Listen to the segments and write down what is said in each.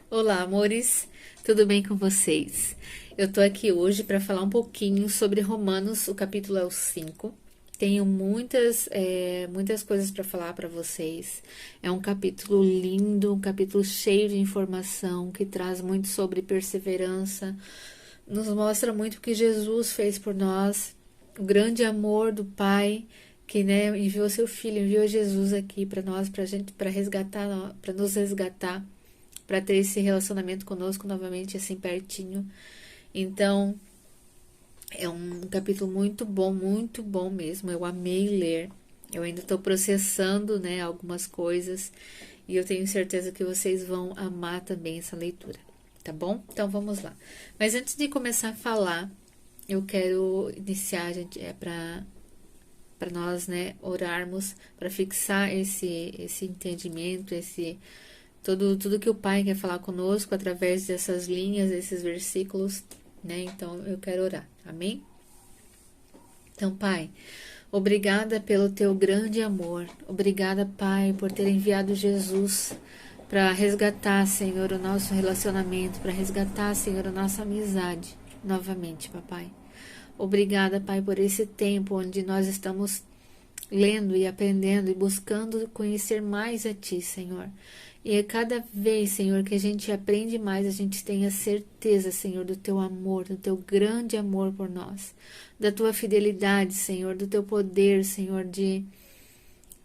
Olá, amores, tudo bem com vocês? Eu tô aqui hoje para falar um pouquinho sobre Romanos, o capítulo é o 5. Tenho muitas coisas para falar para vocês. É um capítulo lindo, um capítulo cheio de informação que traz muito sobre perseverança, nos mostra muito o que Jesus fez por nós, o grande amor do Pai que enviou seu Filho, enviou Jesus aqui para nós, para resgatar, para nos resgatar, para ter esse relacionamento conosco novamente, assim, pertinho. Então, é um capítulo muito bom mesmo. Eu amei ler. Eu ainda estou processando, algumas coisas. E eu tenho certeza que vocês vão amar também essa leitura. Tá bom? Então, vamos lá. Mas antes de começar a falar, eu quero iniciar, gente, para nós, orarmos, para fixar esse entendimento, tudo que o Pai quer falar conosco através dessas linhas, desses versículos, Então, eu quero orar. Amém? Então, Pai, obrigada pelo teu grande amor. Obrigada, Pai, por ter enviado Jesus para resgatar, Senhor, o nosso relacionamento, para resgatar, Senhor, a nossa amizade novamente, Papai. Obrigada, Pai, por esse tempo onde nós estamos lendo e aprendendo e buscando conhecer mais a Ti, Senhor. E a cada vez, Senhor, que a gente aprende mais, a gente tem a certeza, Senhor, do Teu amor, do Teu grande amor por nós, da Tua fidelidade, Senhor, do Teu poder, Senhor,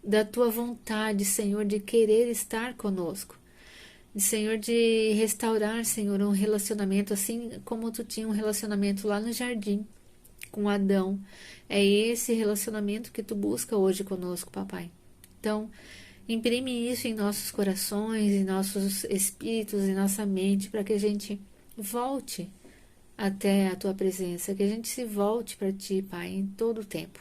da Tua vontade, Senhor, de querer estar conosco. Senhor, de restaurar, Senhor, um relacionamento assim como Tu tinha um relacionamento lá no jardim com Adão. É esse relacionamento que Tu busca hoje conosco, Papai. Então, imprime isso em nossos corações, em nossos espíritos, em nossa mente, para que a gente volte até a Tua presença, que a gente se volte para Ti, Pai, em todo o tempo.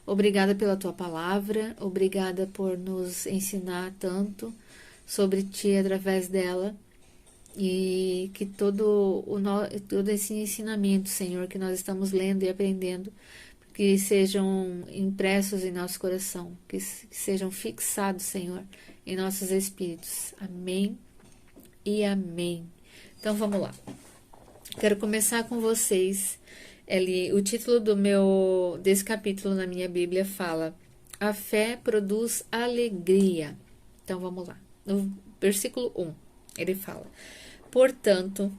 Obrigada pela Tua palavra, obrigada por nos ensinar tanto sobre Ti através dela, e que todo esse ensinamento, Senhor, que nós estamos lendo e aprendendo, que sejam impressos em nosso coração, que sejam fixados, Senhor, em nossos espíritos. Amém e amém. Então vamos lá. Quero começar com vocês. O título desse capítulo na minha Bíblia fala: A fé produz alegria. Então vamos lá. No versículo 1, ele fala: Portanto,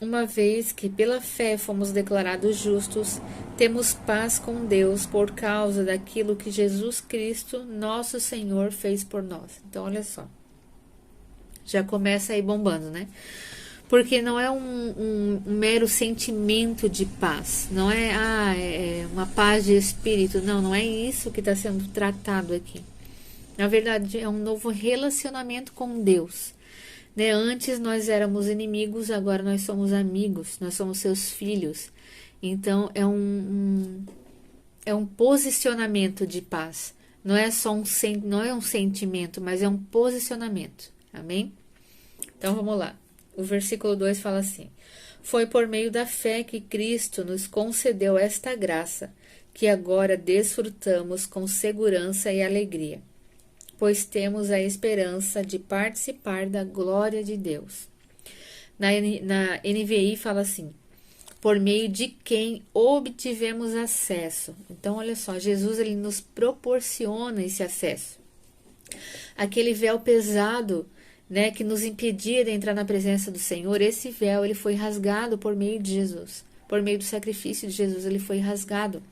uma vez que pela fé fomos declarados justos, temos paz com Deus por causa daquilo que Jesus Cristo, nosso Senhor, fez por nós. Então, olha só. Já começa aí bombando, né? Porque não é um mero sentimento de paz. Não é uma paz de espírito. Não é isso que está sendo tratado aqui. Na verdade, é um novo relacionamento com Deus. Antes nós éramos inimigos, agora nós somos amigos, nós somos seus filhos. Então é um posicionamento de paz. Não é só não é um sentimento, mas é um posicionamento. Amém? Então vamos lá. O versículo 2 fala assim: Foi por meio da fé que Cristo nos concedeu esta graça, que agora desfrutamos com segurança e alegria, pois temos a esperança de participar da glória de Deus. Na NVI fala assim: por meio de quem obtivemos acesso. Então, olha só, Jesus ele nos proporciona esse acesso. Aquele véu pesado, que nos impedia de entrar na presença do Senhor, esse véu ele foi rasgado por meio de Jesus. Por meio do sacrifício de Jesus, ele foi rasgado.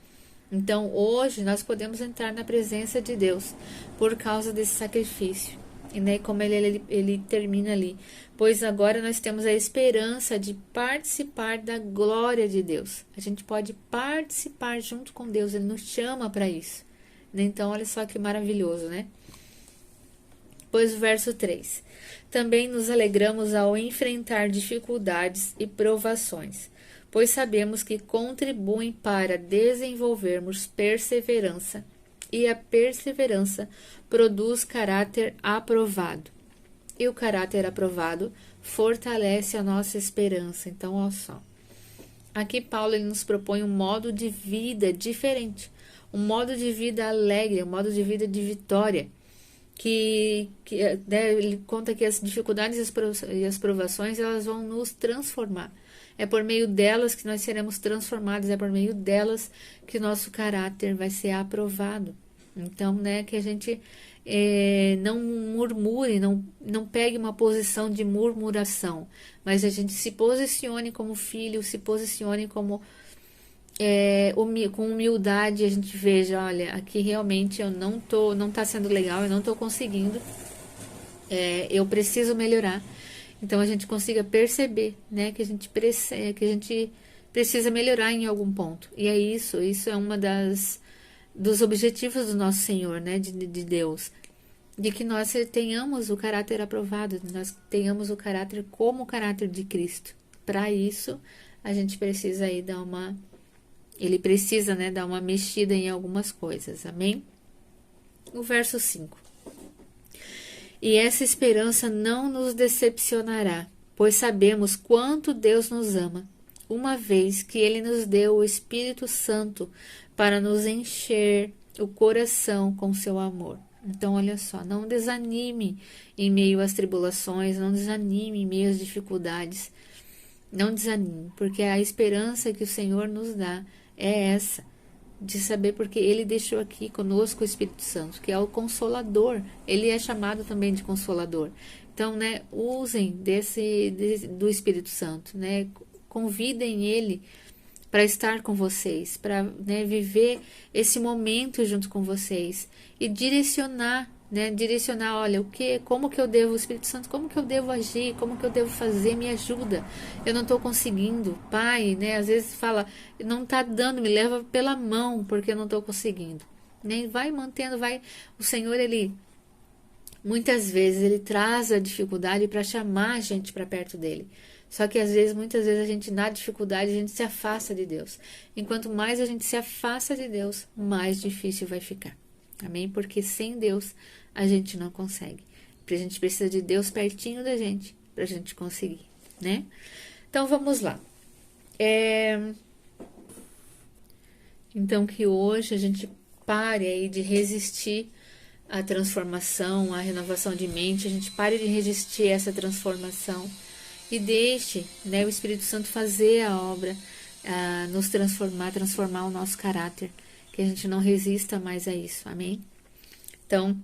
Então, hoje, nós podemos entrar na presença de Deus por causa desse sacrifício. E como ele termina ali. Pois agora nós temos a esperança de participar da glória de Deus. A gente pode participar junto com Deus. Ele nos chama para isso. Então, olha só que maravilhoso, né? Pois o verso 3. Também nos alegramos ao enfrentar dificuldades e provações, pois sabemos que contribuem para desenvolvermos perseverança, e a perseverança produz caráter aprovado. E o caráter aprovado fortalece a nossa esperança. Então, olha só. Aqui Paulo ele nos propõe um modo de vida diferente, um modo de vida alegre, um modo de vida de vitória. né, ele conta que as dificuldades e as provações, elas vão nos transformar. É por meio delas que nós seremos transformados, é por meio delas que nosso caráter vai ser aprovado. Então, né, que a gente não murmure, não pegue uma posição de murmuração, mas a gente se posicione como filho, se posicione como com humildade, a gente veja, olha, aqui realmente eu não tá sendo legal, eu não tô conseguindo, eu preciso melhorar. Então a gente consiga perceber, né, que a gente precisa melhorar em algum ponto. E é isso é uma dos objetivos do nosso Senhor, né, de Deus, de que nós tenhamos o caráter aprovado, nós tenhamos o caráter como o caráter de Cristo. Para isso, a gente precisa aí ele precisa, né, dar uma mexida em algumas coisas, amém? O verso 5. E essa esperança não nos decepcionará, pois sabemos quanto Deus nos ama, uma vez que Ele nos deu o Espírito Santo para nos encher o coração com seu amor. Então, olha só, não desanime em meio às tribulações, não desanime em meio às dificuldades, não desanime, porque a esperança que o Senhor nos dá é essa, de saber, porque Ele deixou aqui conosco o Espírito Santo, que é o Consolador. Ele é chamado também de Consolador. Então, né, usem do Espírito Santo, né, convidem Ele para estar com vocês, para, né, viver esse momento junto com vocês e direcionar, olha, como que eu devo, o Espírito Santo, como que eu devo agir, como que eu devo fazer, me ajuda, eu não estou conseguindo, Pai, né, às vezes fala, não está dando, me leva pela mão, porque eu não estou conseguindo, né, vai mantendo, o Senhor, muitas vezes, Ele traz a dificuldade para chamar a gente para perto dEle, só que muitas vezes a gente, na dificuldade, a gente se afasta de Deus, enquanto mais a gente se afasta de Deus, mais difícil vai ficar. Amém? Porque sem Deus a gente não consegue. A gente precisa de Deus pertinho da gente para a gente conseguir, né? Então vamos lá. Então que hoje a gente pare aí de resistir à transformação, à renovação de mente, a gente pare de resistir a essa transformação e deixe, né, o Espírito Santo fazer a obra, nos transformar o nosso caráter, que a gente não resista mais a isso, amém? Então,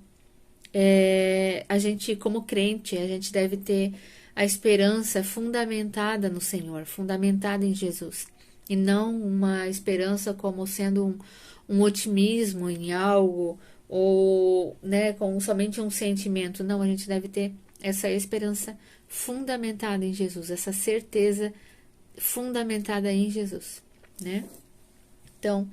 a gente, como crente, a gente deve ter a esperança fundamentada no Senhor, fundamentada em Jesus, e não uma esperança como sendo um otimismo em algo, ou, né, com somente um sentimento. Não, a gente deve ter essa esperança fundamentada em Jesus, essa certeza fundamentada em Jesus, né? Então,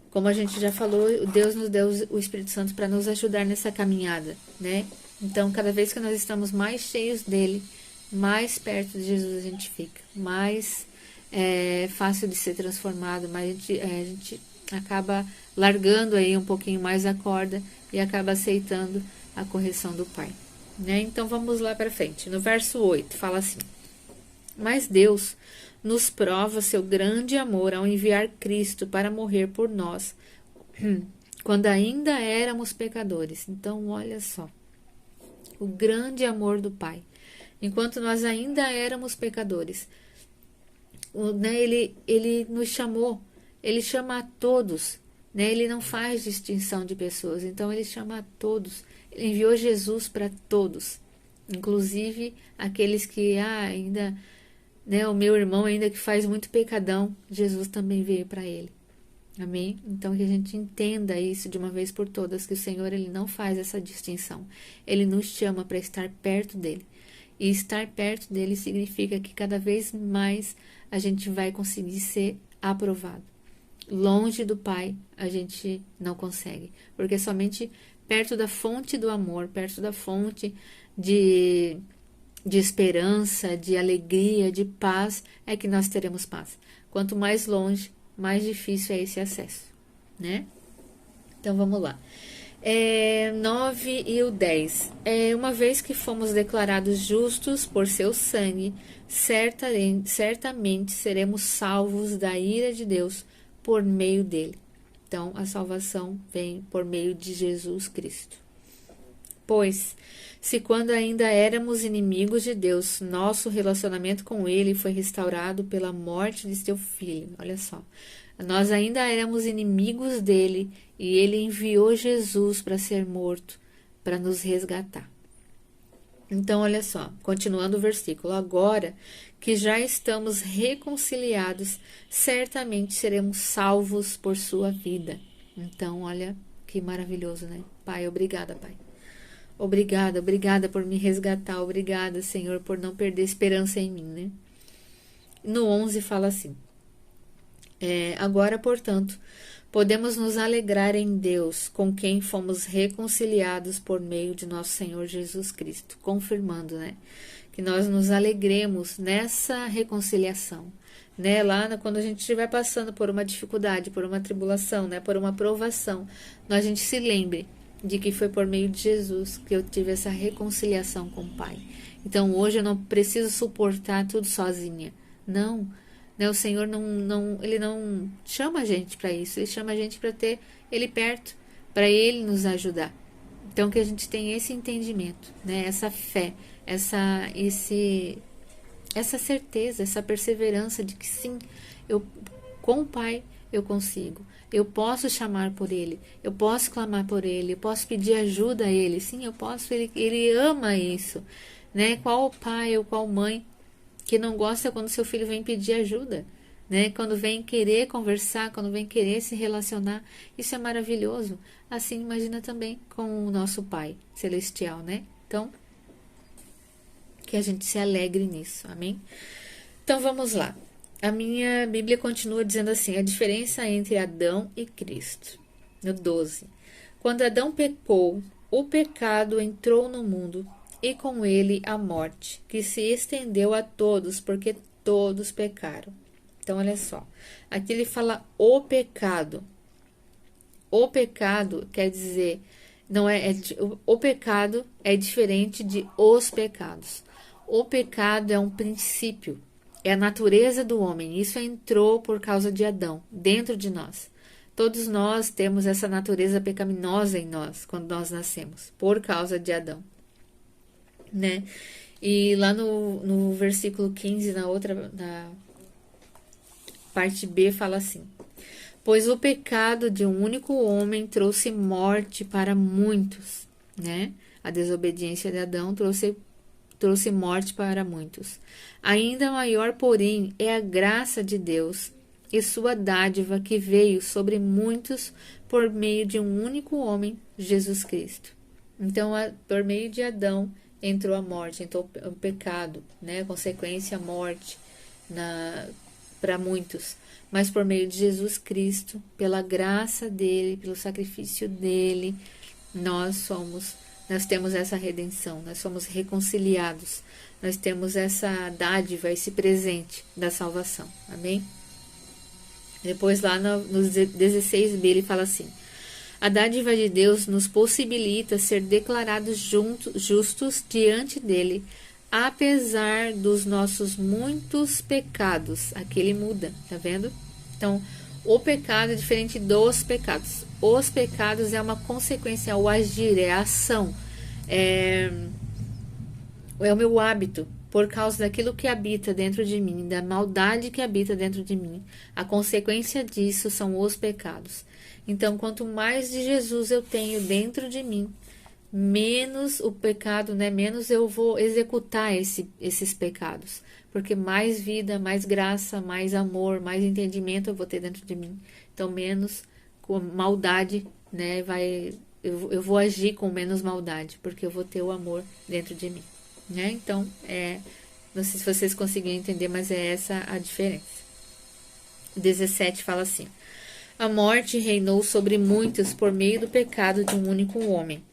como a gente já falou, Deus nos deu o Espírito Santo para nos ajudar nessa caminhada, né? Então, cada vez que nós estamos mais cheios dele, mais perto de Jesus a gente fica, mais fácil de ser transformado, mas a gente acaba largando aí um pouquinho mais a corda e acaba aceitando a correção do Pai, né? Então, vamos lá para frente. No verso 8, fala assim: mas Deus nos prova seu grande amor ao enviar Cristo para morrer por nós, quando ainda éramos pecadores. Então, olha só, o grande amor do Pai. Enquanto nós ainda éramos pecadores, né, ele nos chamou, ele chama a todos, né, ele não faz distinção de pessoas, então ele chama a todos, ele enviou Jesus para todos, inclusive aqueles que ainda... né, o meu irmão ainda que faz muito pecadão, Jesus também veio para ele. Amém? Então que a gente entenda isso de uma vez por todas, que o Senhor, ele não faz essa distinção. Ele nos chama para estar perto dele. E estar perto dele significa que cada vez mais a gente vai conseguir ser aprovado. Longe do Pai a gente não consegue, porque somente perto da fonte do amor, perto da fonte de esperança, de alegria, de paz, é que nós teremos paz. Quanto mais longe, mais difícil é esse acesso, né? Então, vamos lá. 9 e o 10. Uma vez que fomos declarados justos por seu sangue, certamente seremos salvos da ira de Deus por meio dele. Então, a salvação vem por meio de Jesus Cristo. Pois, se quando ainda éramos inimigos de Deus, nosso relacionamento com Ele foi restaurado pela morte de seu Filho. Olha só. Nós ainda éramos inimigos dele e ele enviou Jesus para ser morto, para nos resgatar. Então, olha só, continuando o versículo. Agora que já estamos reconciliados, certamente seremos salvos por sua vida. Então, olha que maravilhoso, né? Pai, obrigada, Pai. Obrigada por me resgatar. Obrigada, Senhor, por não perder esperança em mim, né? No 11 fala assim. Agora, portanto, podemos nos alegrar em Deus, com quem fomos reconciliados por meio de nosso Senhor Jesus Cristo, confirmando, né, que nós nos alegremos nessa reconciliação, né, quando a gente estiver passando por uma dificuldade, por uma tribulação, né, por uma provação, a gente se lembre de que foi por meio de Jesus que eu tive essa reconciliação com o Pai. Então, hoje eu não preciso suportar tudo sozinha, não. O Senhor ele não chama a gente para isso, Ele chama a gente para ter Ele perto, para Ele nos ajudar. Então, que a gente tenha esse entendimento, né? Essa fé, essa certeza, essa perseverança de que sim, com o Pai eu consigo, eu posso chamar por Ele, eu posso clamar por Ele, eu posso pedir ajuda a Ele, sim, eu posso, Ele ama isso, né? Qual pai ou qual mãe que não gosta quando seu filho vem pedir ajuda, né? Quando vem querer conversar, quando vem querer se relacionar, isso é maravilhoso. Assim, imagina também com o nosso Pai Celestial, né? Então, que a gente se alegre nisso, amém? Então, vamos lá. A minha Bíblia continua dizendo assim, a diferença entre Adão e Cristo. No 12. Quando Adão pecou, o pecado entrou no mundo, e com ele a morte, que se estendeu a todos, porque todos pecaram. Então, olha só. Aqui ele fala o pecado. O pecado quer dizer, o pecado é diferente de os pecados. O pecado é um princípio, é a natureza do homem. Isso entrou por causa de Adão, dentro de nós. Todos nós temos essa natureza pecaminosa em nós, quando nós nascemos, por causa de Adão. Né? E lá no versículo 15, na parte B, fala assim: pois o pecado de um único homem trouxe morte para muitos, né? A desobediência de Adão trouxe morte para muitos. Ainda maior, porém, é a graça de Deus e sua dádiva que veio sobre muitos por meio de um único homem, Jesus Cristo. Então, por meio de Adão entrou a morte, entrou o pecado, né? Consequência, a morte para muitos. Mas por meio de Jesus Cristo, pela graça dele, pelo sacrifício dele, nós temos essa redenção, nós somos reconciliados, nós temos essa dádiva, esse presente da salvação. Amém? Depois lá no 16b ele fala assim: a dádiva de Deus nos possibilita ser declarados justos diante dele, apesar dos nossos muitos pecados. Aqui ele muda, tá vendo? Então, o pecado é diferente dos pecados. Os pecados é uma consequência, o agir, é a ação, é o meu hábito, por causa daquilo que habita dentro de mim, da maldade que habita dentro de mim. A consequência disso são os pecados. Então, quanto mais de Jesus eu tenho dentro de mim, menos o pecado, né? Menos eu vou executar esses pecados. Porque mais vida, mais graça, mais amor, mais entendimento eu vou ter dentro de mim. Então, menos maldade, né? Eu vou agir com menos maldade, porque eu vou ter o amor dentro de mim, né? Então, não sei se vocês conseguiram entender, mas é essa a diferença. 17 fala assim: a morte reinou sobre muitos por meio do pecado de um único homem.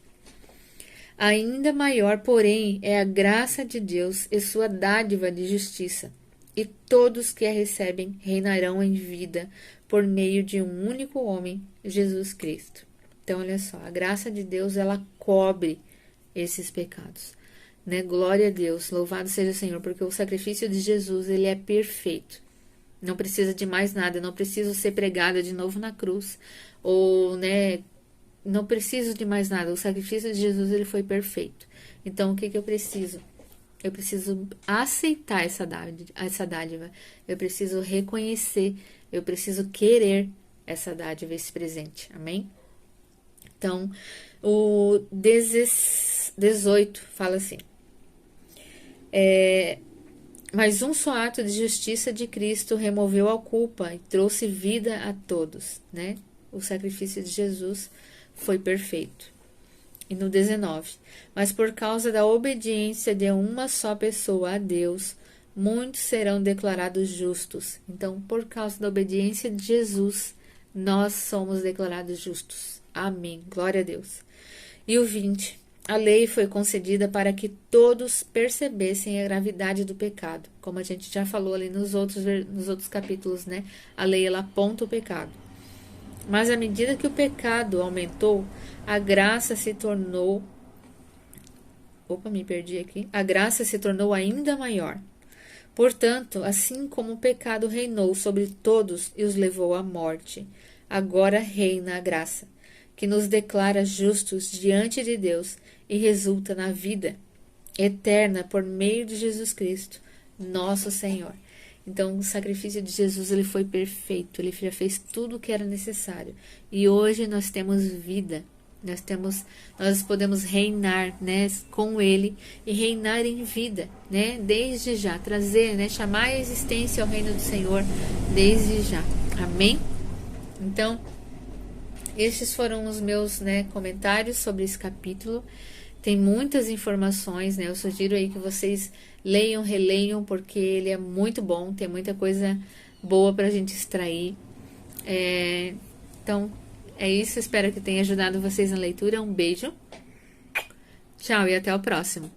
Ainda maior, porém, é a graça de Deus e sua dádiva de justiça. E todos que a recebem reinarão em vida por meio de um único homem, Jesus Cristo. Então, olha só, a graça de Deus, ela cobre esses pecados. Né? Glória a Deus, louvado seja o Senhor, porque o sacrifício de Jesus, ele é perfeito. Não precisa de mais nada, eu não preciso ser pregada de novo na cruz, ou, né, não preciso de mais nada. O sacrifício de Jesus, ele foi perfeito. Então, o que eu preciso? Eu preciso aceitar essa dádiva. Eu preciso reconhecer. Eu preciso querer essa dádiva, esse presente. Amém? Então, o 18 fala assim: mas um só ato de justiça de Cristo removeu a culpa e trouxe vida a todos, né? O sacrifício de Jesus foi perfeito. E no 19, mas por causa da obediência de uma só pessoa a Deus, muitos serão declarados justos. Então, por causa da obediência de Jesus, nós somos declarados justos. Amém. Glória a Deus. E o 20, a lei foi concedida para que todos percebessem a gravidade do pecado. Como a gente já falou ali nos outros capítulos, né? A lei, ela aponta o pecado. Mas à medida que o pecado aumentou, a graça se tornou... A graça se tornou ainda maior. Portanto, assim como o pecado reinou sobre todos e os levou à morte, agora reina a graça, que nos declara justos diante de Deus e resulta na vida eterna por meio de Jesus Cristo, nosso Senhor. Então, o sacrifício de Jesus, ele foi perfeito, ele já fez tudo o que era necessário. E hoje nós temos vida, nós podemos reinar, né, com ele e reinar em vida, né, desde já, trazer, né, chamar a existência ao reino do Senhor desde já. Amém? Então, estes foram os meus, né, comentários sobre esse capítulo. Tem muitas informações, né? Eu sugiro aí que vocês leiam, releiam, porque ele é muito bom, tem muita coisa boa para a gente extrair. Então, é isso. Espero que tenha ajudado vocês na leitura. Um beijo. Tchau e até o próximo.